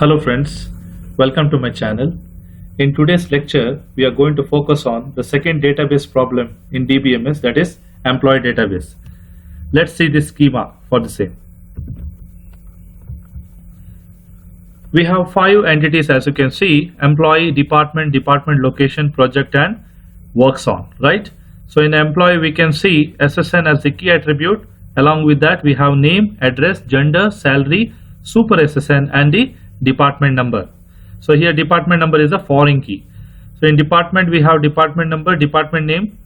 Hello friends, welcome to my channel. In today's lecture, we are going to focus on the second database problem in DBMS, that is employee database. Let's see the schema for the same. We have 5 entities, as you can see: employee, department, department location, project, and works on, right? So in employee, we can see SSN as the key attribute. Along with that, we have name, address, gender, salary, SuperSSN, and the department number. So here department number is a foreign key. So in department, we have department number, department name,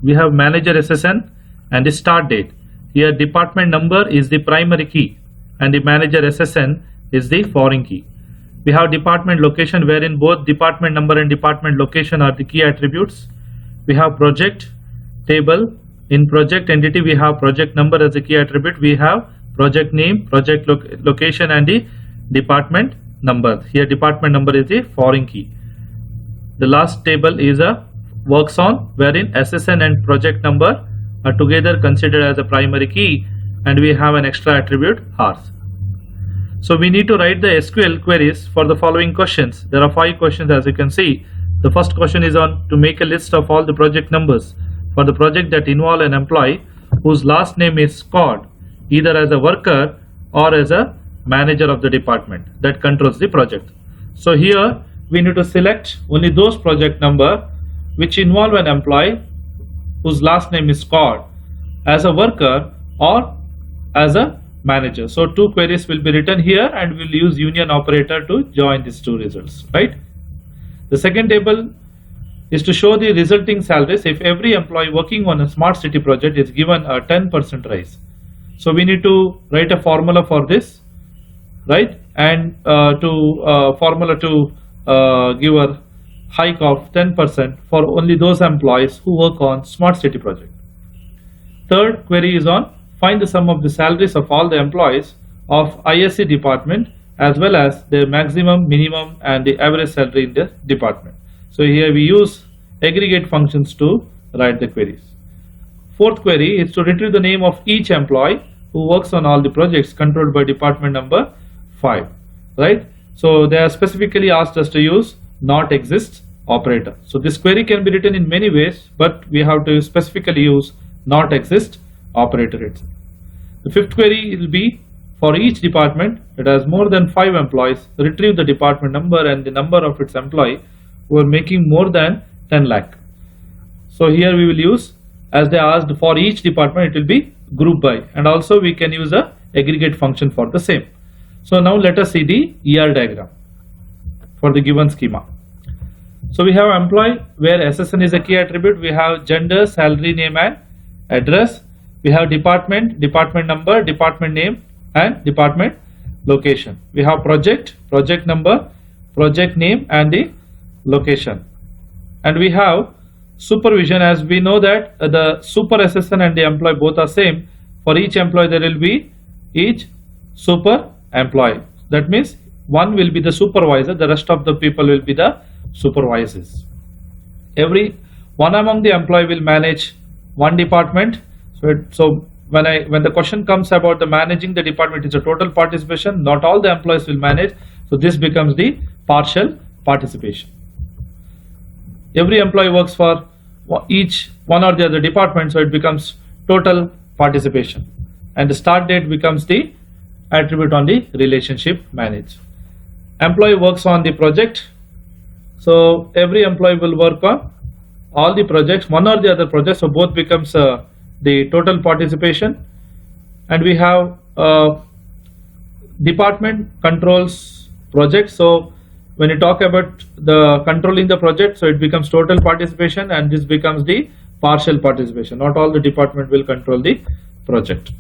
we have manager SSN, and the start date. Here department number is the primary key and the manager SSN is the foreign key. We have department location, wherein both department number and department location are the key attributes. We have project table. In project entity, we have project number as a key attribute. We have project name, project location, and the department number. Here department number is the foreign key. The last table is a works on, wherein SSN and project number are together considered as a primary key, and we have an extra attribute hours. So we need to write the SQL queries for the following questions. There are 5 questions, as you can see. The first question is on to make a list of all the project numbers for the project that involve an employee whose last name is called either as a worker or as a manager of the department that controls the project. So here we need to select only those project number which involve an employee whose last name is called as a worker or as a manager. So 2 queries will be written here, and we'll use union operator to join these 2 results, right? The second table is to show the resulting salaries if every employee working on a smart city project is given a 10% rise. So we need to write a formula for this, right? And formula to give a hike of 10% for only those employees who work on smart city project. Third query is on find the sum of the salaries of all the employees of ISC department as well as their maximum, minimum, and the average salary in the department. So here we use aggregate functions to write the queries. Fourth query is to retrieve the name of each employee who works on all the projects controlled by department number 5, right? So they are specifically asked us to use not exist operator. So this query can be written in many ways, but we have to specifically use not exist operator itself. The fifth query will be for each department that has more than 5 employees, retrieve the department number and the number of its employee who are making more than 10 lakh. So here we will use, as they asked for each department, it will be group by, and also we can use a aggregate function for the same. So now let us see the ER diagram for the given schema. So we have employee where SSN is a key attribute. We have gender, salary, name, and address. We have department, department number, department name, and department location. We have project, project number, project name, and the location. And we have supervision, as we know that the SuperSSN and the employee both are same. For each employee there will be each super employee. That means one will be the supervisor, the rest of the people will be the supervisors. Every one among the employee will manage one department. So when the question comes about the managing the department, it's a total participation. Not all the employees will manage. So this becomes the partial participation. Every employee works for each one or the other department, so it becomes total participation. And the start date becomes the attribute on the relationship manage. Employee works on the project. So every employee will work on all the projects, one or the other project. So both becomes the total participation. And we have department controls project. So when you talk about the controlling the project, so it becomes total participation, and this becomes the partial participation. Not all the department will control the project.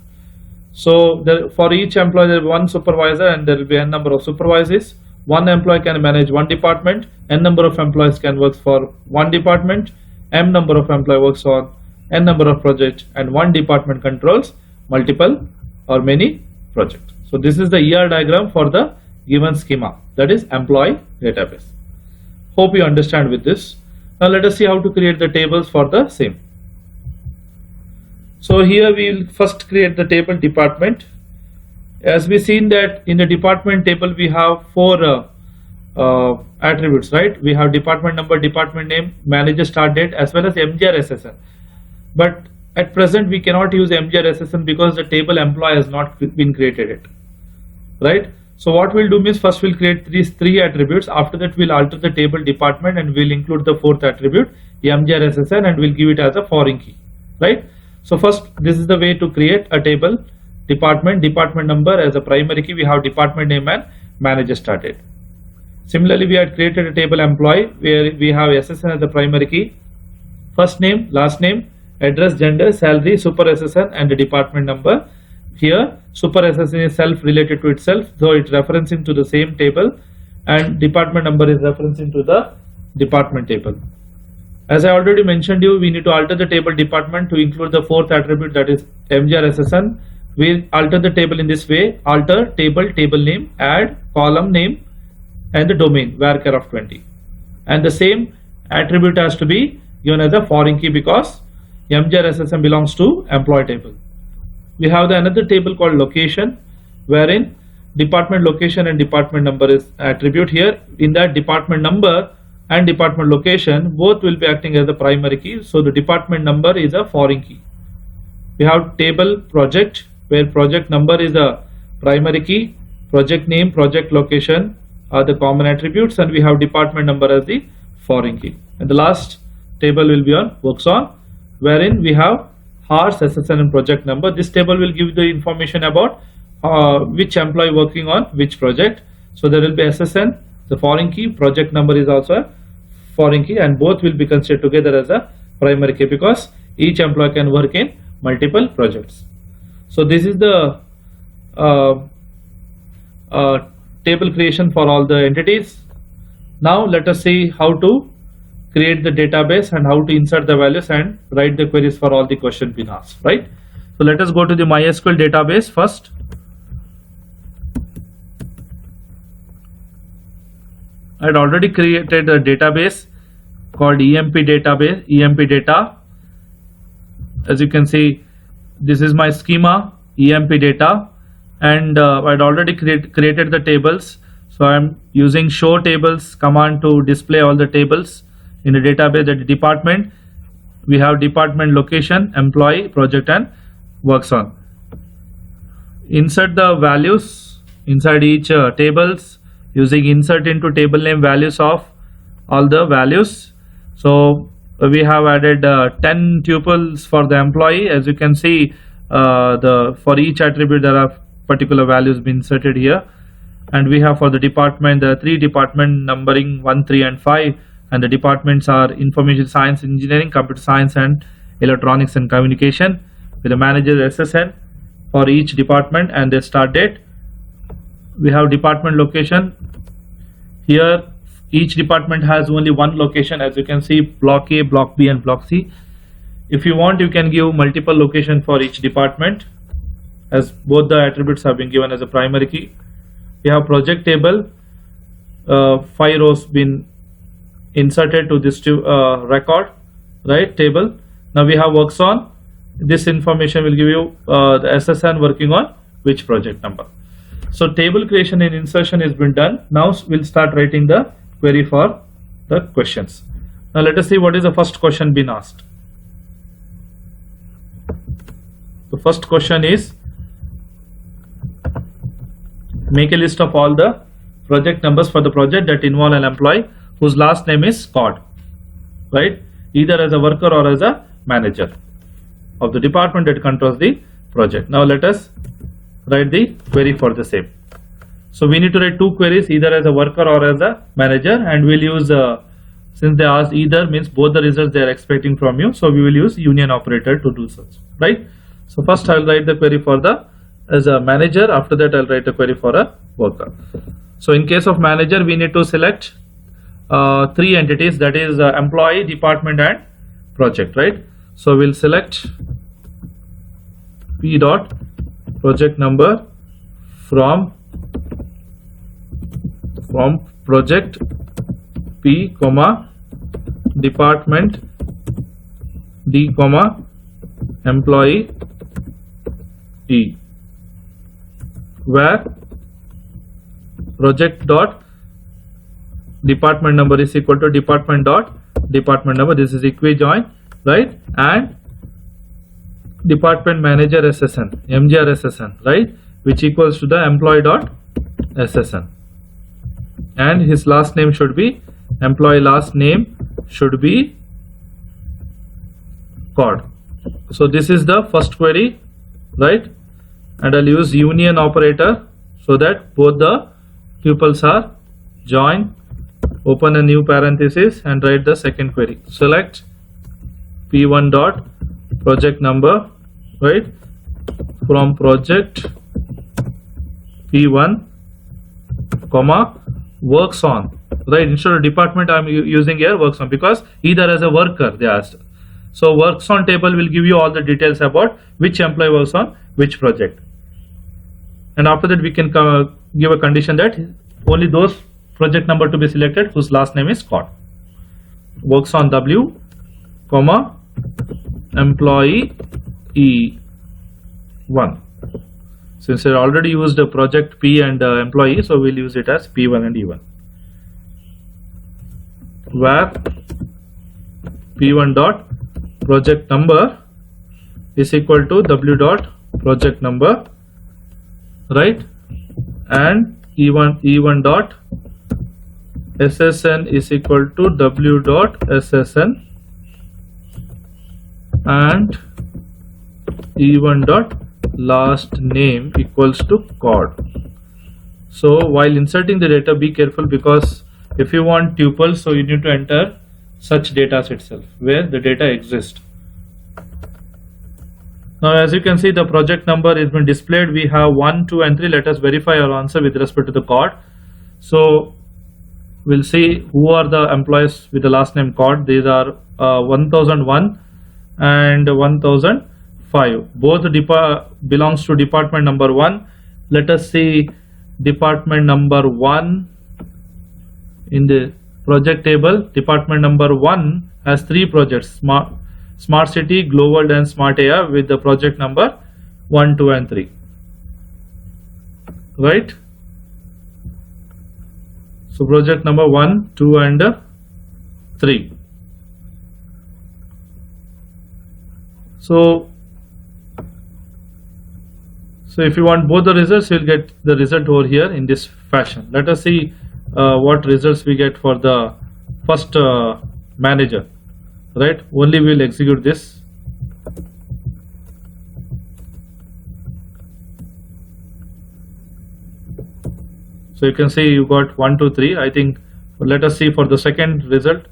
So for each employee there will be one supervisor, and there will be n number of supervisors. One employee can manage one department, n number of employees can work for one department, m number of employees works on n number of projects, and one department controls multiple or many projects. So this is the ER diagram for the given schema, that is employee database. Hope you understand with this. Now let us see how to create the tables for the same. So here we will first create the table department. as we seen that in the department table we have four attributes, right? We have department number, department name, manager start date, as well as MgrSSN. But at present we cannot use MgrSSN because the table employee has not been created yet, right? So what we'll do is first we'll create these three attributes. After that we'll alter the table department and we'll include the fourth attribute MgrSSN and we'll give it as a foreign key, right? So first, this is the way to create a table: department, department number as a primary key. We have department name and manager start date. Similarly, we had created a table employee where we have SSN as the primary key, first name, last name, address, gender, salary, SuperSSN, and the department number. Here, SuperSSN is self-related to itself, though it's referencing to the same table, and department number is referencing to the department table. As I already mentioned you, we need to alter the table department to include the fourth attribute, that is MgrSSN. We alter the table in this way: alter table, table name, add column name, and the domain varchar of 20. And the same attribute has to be given as a foreign key because MgrSSN belongs to employee table. We have another table called location, wherein department location and department number is attribute. Here in that, department number and department location both will be acting as the primary key, so the department number is a foreign key. We have table project, where project number is a primary key, project name, project location are the common attributes, and we have department number as the foreign key. And the last table will be on works on, wherein we have hours, SSN, and project number. This table will give the information about which employee working on which project. So there will be SSN, the foreign key, project number is also a foreign key, and both will be considered together as a primary key because each employee can work in multiple projects. So this is the table creation for all the entities. Now let us see how to create the database and how to insert the values and write the queries for all the questions being asked, right? So let us go to the MySQL database first. I had already created a database called EMP data. As you can see, this is my schema EMP data, and I had already created the tables. So I am using show tables command to display all the tables in the database. At the department, we have department location, employee, project, and works on. Insert the values inside each tables using insert into table name values of all the values. So we have added 10 tuples for the employee. As you can see, for each attribute there are particular values being inserted here, and we have for the department there are 3 department numbering 1, 3, and 5, and the departments are information science, engineering, computer science, and electronics and communication, with the manager SSN for each department and their start date. We have department location. Here each department has only one location, as you can see, block A, block B, and block C. If you want, you can give multiple location for each department, as both the attributes have been given as a primary key. We have project table, 5 rows been inserted to this record, right, table. Now we have works on. This information will give you the SSN working on which project number. So table creation and insertion has been done. Now we'll start writing the query for the questions. Now let us see what is the first question being asked. The first question is, make a list of all the project numbers for the project that involve an employee whose last name is Scott, right? Either as a worker or as a manager of the department that controls the project. Now let us write the query for the same. So we need to write 2 queries, either as a worker or as a manager, and we'll use since they asked either, means both the results they are expecting from you, so we will use union operator to do such, right? So first I'll write the query for the as a manager. After that I'll write a query for a worker. So in case of manager, we need to select 3 entities, that is employee, department, and project, right? So we'll select p dot project number from project P, comma department D, comma employee E. where project dot department number is equal to department dot department number. This is equijoin, right? And department manager SSN, MgrSSN, right, which equals to the employee dot SSN, and his last name should be, employee last name should be cod. So this is the first query, right? And I'll use union operator so that both the tuples are joined. Open a new parenthesis and write the second query. Select p1 dot project number, right, from project p1 comma works on, right? Instead of department I'm using here works on because either as a worker they asked. So works on table will give you all the details about which employee works on which project, and after that we can give a condition that only those project number to be selected whose last name is cod. Works on W comma employee E1. Since I already used the project P and employee, so we'll use it as P1 and E1. Where P1 dot project number is equal to W dot project number, right, and E1 dot SSN is equal to W dot SSN, and E1 dot last name equals to cod. So while inserting the data, be careful, because if you want tuples, so you need to enter such data itself where the data exists. Now as you can see, the project number has been displayed. We have 1, 2 and 3. Let us verify our answer with respect to the cod. So we'll see who are the employees with the last name cod. These are 1001 and 1005. Both belongs to department number 1. Let us see department number 1 in the project table. Department number 1 has 3 projects: Smart City, Global and Smart AI, with the project number 1, 2 and 3, right? So project number 1, 2 and 3. So if you want both the results, you'll get the result over here in this fashion. Let us see what results we get for the first manager, right? Only we'll execute this. So you can see you got 1, 2, 3. I think, let us see for the second result.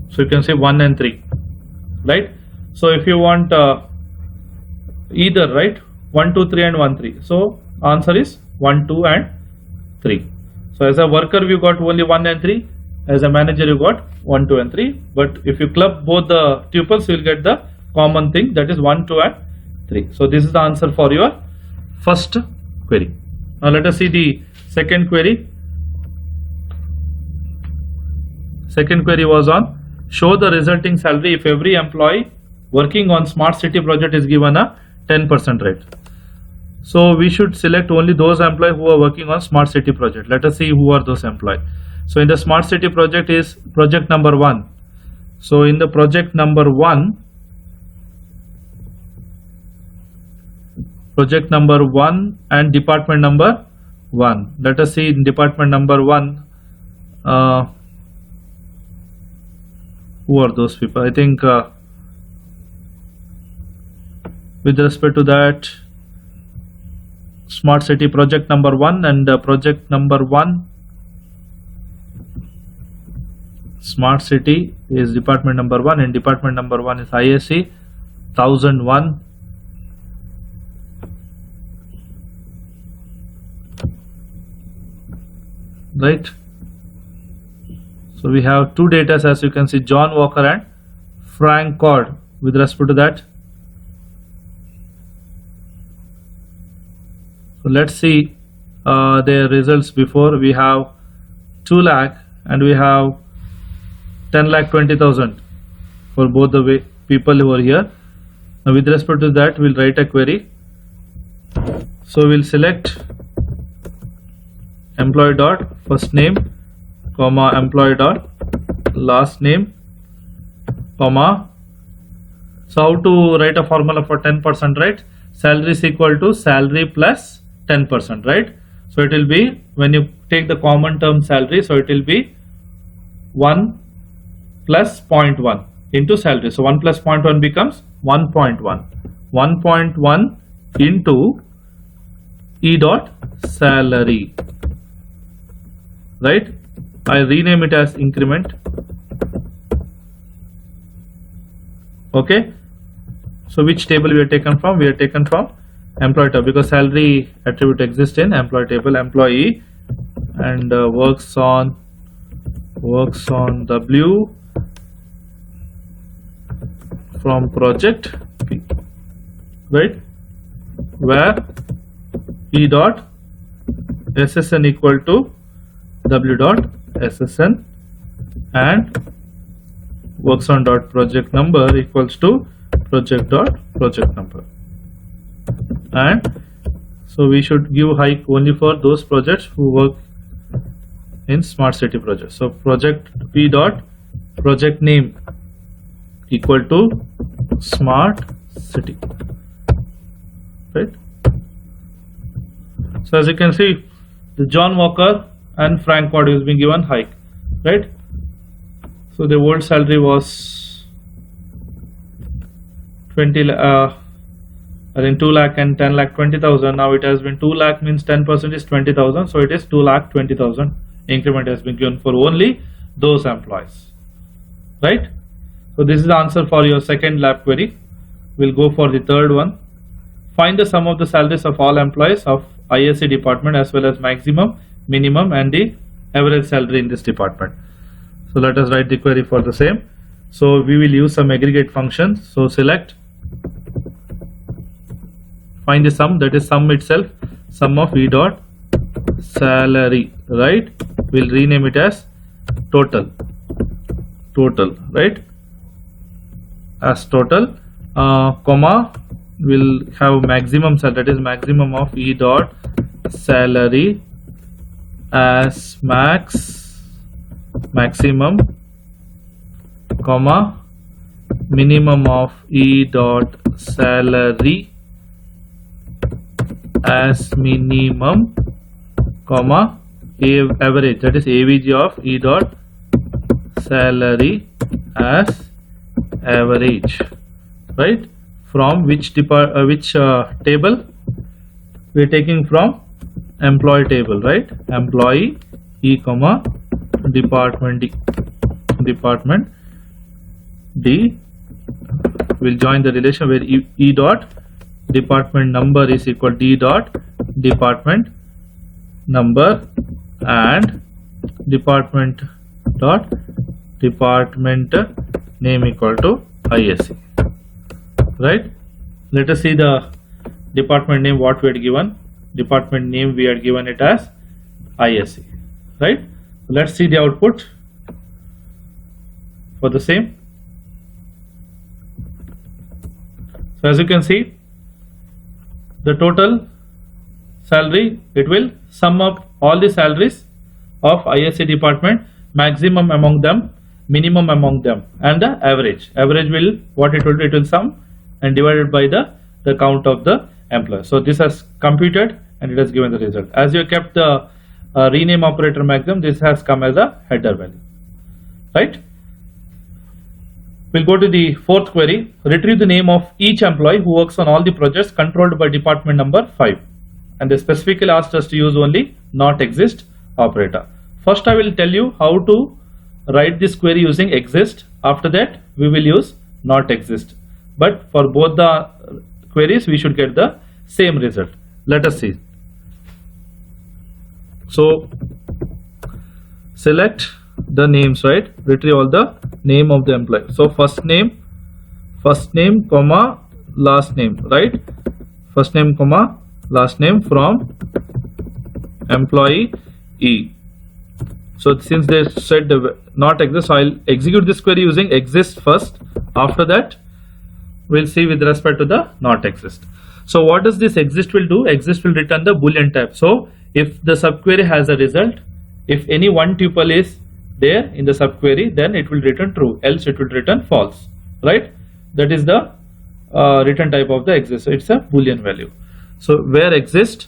So you can see 1 and 3, right? So if you want either, right, 1, 2, 3 and 1, 3. So answer is 1, 2 and 3. So as a worker we got only 1 and 3. As a manager you got 1, 2 and 3. But if you club both the tuples, you will get the common thing, that is 1, 2 and 3. So this is the answer for your first query. Now let us see the second query. Second query was on show the resulting salary if every employee working on Smart City project is given a 10% rate. So we should select only those employees who are working on Smart City project. Let us see who are those employees. So in the Smart City project is project number 1. So in the project number 1, and department number 1. Let us see in department number 1. Who are those people? I think with respect to that, Smart City project number 1 and project number 1, Smart City is department number 1 and department number 1 is ISC 1001. Right? So we have 2 data, as you can see, John Walker and Frank Cod. With respect to that, So let's see their results before. We have 2 lakh and we have 10,20,000 for both the way people who are here. Now with respect to that, we'll write a query. So we'll select employee dot first name comma employee dot last name comma. So how to write a formula for 10%, right? Salary is equal to salary plus 10%, right? So it will be, when you take the common term salary, so it will be 1 plus 0.1 into salary. So 1 plus 0.1 becomes 1.1. 1.1 into E dot salary, right? I rename it as increment. Okay. So which table we are taken from? We are taken from employee table, because salary attribute exists in employee table. Employee and works on W from project P, right? Where E dot SSN equal to W dot SSN and works on dot project number equals to project dot project number. And so we should give hike only for those projects who work in smart city projects. So project P dot project name equal to smart city, right? So as you can see, the John Walker and Frank Cody is being given hike, right? So the old salary was 2 lakh and 10,20,000. Now it has been 2 lakh, means 10% is 20,000. So it is 2,20,000. Increment has been given for only those employees, right? So this is the answer for your second lab query. We'll go for the third one. Find the sum of the salaries of all employees of ISC department, as well as maximum, minimum and the average salary in this department. So let us write the query for the same. So we will use some aggregate functions. So select, find the sum, that is sum itself, sum of E dot salary, right? We'll rename it as total, right? As total, comma, we'll have maximum salary, that is maximum of E dot salary as maximum, comma, minimum of E dot salary as minimum, comma, average, that is AVG of E dot salary as average, right? From which table? We are taking from employee table, right? Employee E comma department D will join the relation where E dot department number is equal to D dot department number and department dot department name equal to ISC, right? Let us see the department name what we had given. Department name we had given it as ISC, right? Let's see the output for the same. So as you can see, the total salary, it will sum up all the salaries of ISC department, maximum among them, minimum among them, and the average. Average will, what it will do, it will sum and divided by the count of the employees. So this has computed and it has given the result. As you kept the rename operator maximum, this has come as a header value, right? We'll go to the fourth query. Retrieve the name of each employee who works on all the projects controlled by department number 5. And they specifically asked us to use only not exist operator. First I will tell you how to write this query using exist. After that we will use not exist. But for both the queries we should get the same result. Let us see. So select the names, right? Retrieve all the name of the employee. So first name comma last name, right? First name comma last name from employee E. So since they said not exist, so I'll execute this query using exist first. After that, we'll see with respect to the not exist. So what does this exist will do? Exist will return the boolean type. So if the subquery has a result, if any one tuple is there in the subquery, then it will return true, else it will return false, right? That is the return type of the exist. So it's a boolean value. So where exist,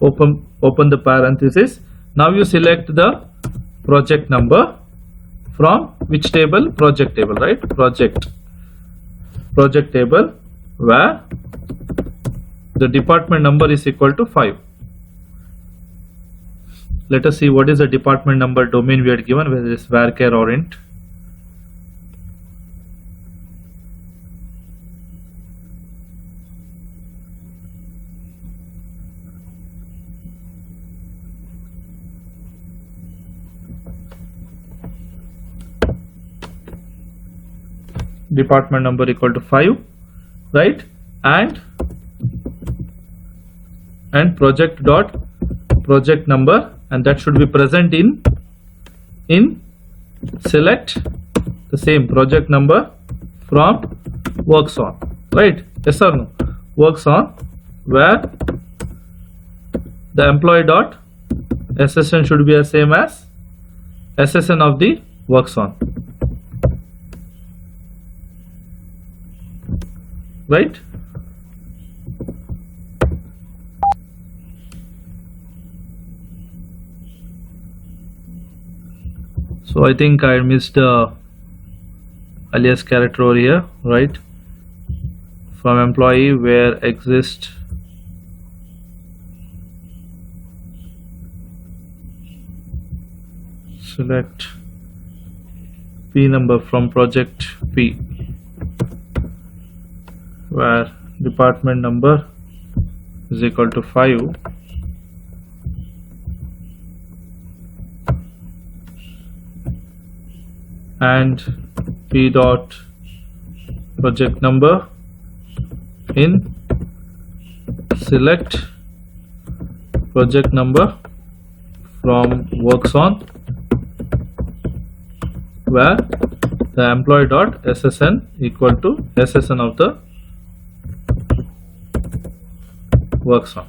open the parenthesis. Now you select the project number from which table? Project table, right? Project table, where the department number is equal to 5. Let us see what is the department number domain we had given, whether it is varchar or int. Department number equal to 5, right? And project number, and that should be present in select the same project number from works on, right? Yes or no? Works on, where the employee dot SSN should be the same as SSN of the works on, right? So I think I missed the alias character over here, right? From employee, where exist select P number from project P, where department number is equal to 5, and P dot project number in select project number from works on, where the employee dot SSN equal to SSN of the works on.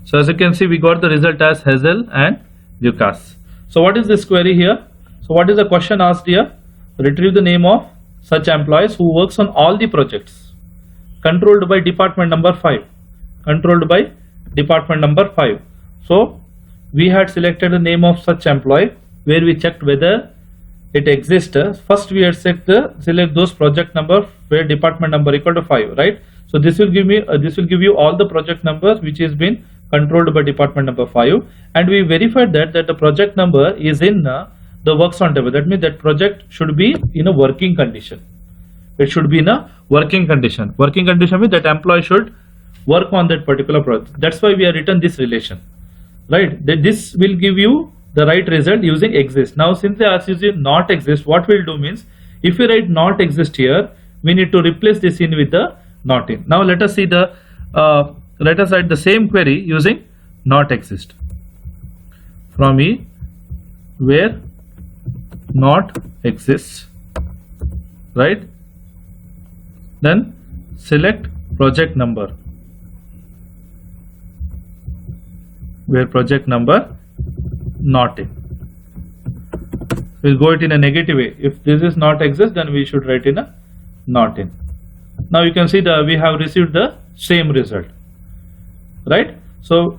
So as you can see, we got the result as Hazel and Lucas. So what is this query here? So what is the question asked here? Retrieve the name of such employees who works on all the projects controlled by department number 5. Controlled by department number 5. So we had selected the name of such employee, where we checked whether it exists. First we had select those project number where department number equal to 5, right? So this will give you all the project numbers which has been controlled by department number 5, and we verified that the project number is in the works on table. That means that project should be in a working condition. It should be in a working condition. Working condition means that employee should work on that particular project. That's why we have written this relation, right? This will give you the right result using exist. Now since they ask you not exist, what we'll do means, if you write not exist here, we need to replace this in with the not in. Now let us see the let us write the same query using not exist from E, where not exists, right? Then select project number, where project number not in. We'll go it in a negative way. If this is not exist, then we should write in a not in. Now you can see that we have received the same result, right? So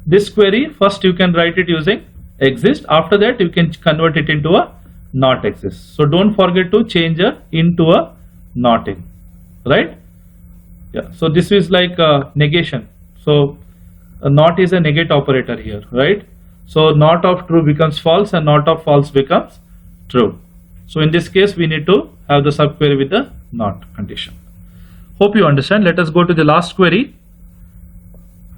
this query, first you can write it using exist. After that you can convert it into a not exist. So don't forget to change a into a not in, right? Yeah. So this is like a negation. So a not is a negate operator here, right? So not of true becomes false and not of false becomes true. So in this case we need to have the subquery with the not condition. Hope you understand. Let us go to the last query.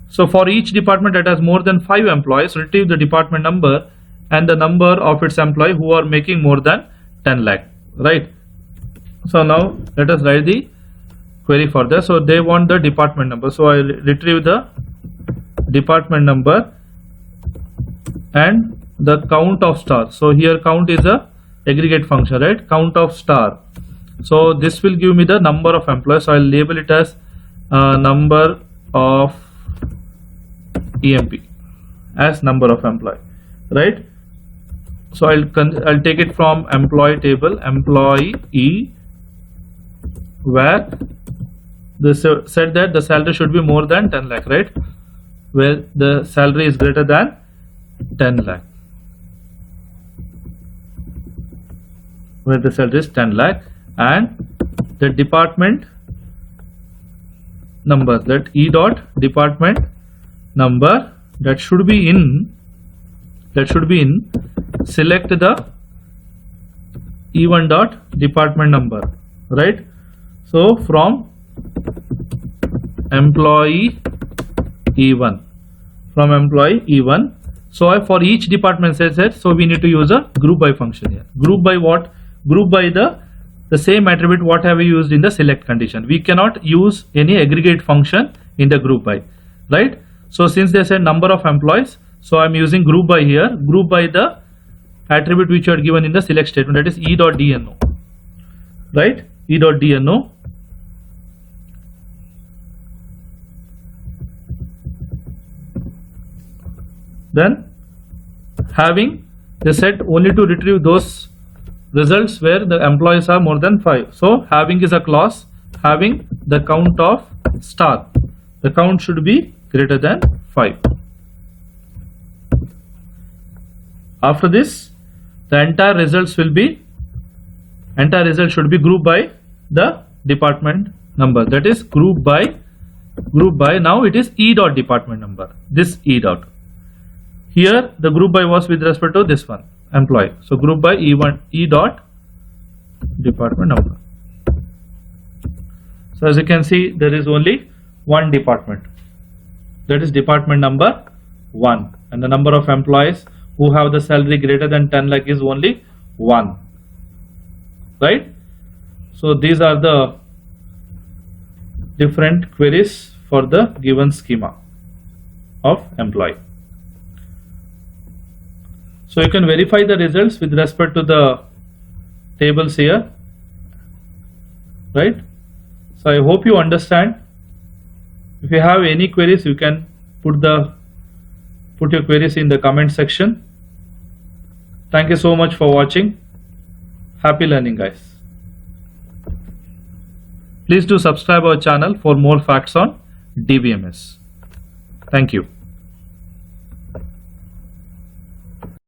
So for each department that has more than 5 employees, retrieve the department number and the number of its employees who are making more than 10 lakh, right? So now let us write the query for this. So they want the department number, so I retrieve the department number and the count of star. So here count is a aggregate function, right? Count of star. So this will give me the number of employees, so I'll label it as number of EMP, as number of employee, right? So I'll take it from employee table, employee E, where this said that the salary should be more than 10 lakh, right? Where the salary is greater than 10 lakh, where the salary is 10 lakh, and the department number, that E dot department number, that should be in select the E1 dot department number, right? So from employee E1, from employee E1. So for each department set, so we need to use a group by function here. Group by what? Group by the same attribute what have we used in the select condition. We cannot use any aggregate function in the group by, right? So since they said number of employees, so I'm using group by here, group by the attribute which are given in the select statement, that is E dot DNo, right? E dot DNo. Then having, they said only to retrieve those results where the employees are more than 5. So having is a clause, having the count of star, the count should be greater than 5. After this, the entire results should be grouped by the department number, that is group by, now it is E dot department number, this E dot. Here the group by was with respect to this one, employee. So group by E1, E dot department number. So as you can see, there is only one department, that is department number 1, and the number of employees who have the salary greater than 10 lakh is only 1, right? So these are the different queries for the given schema of employee. So you can verify the results with respect to the tables here, right? So I hope you understand. If you have any queries, you can put your queries in the comment section. Thank you so much for watching. Happy learning, guys. Please do subscribe our channel for more facts on DBMS. Thank you.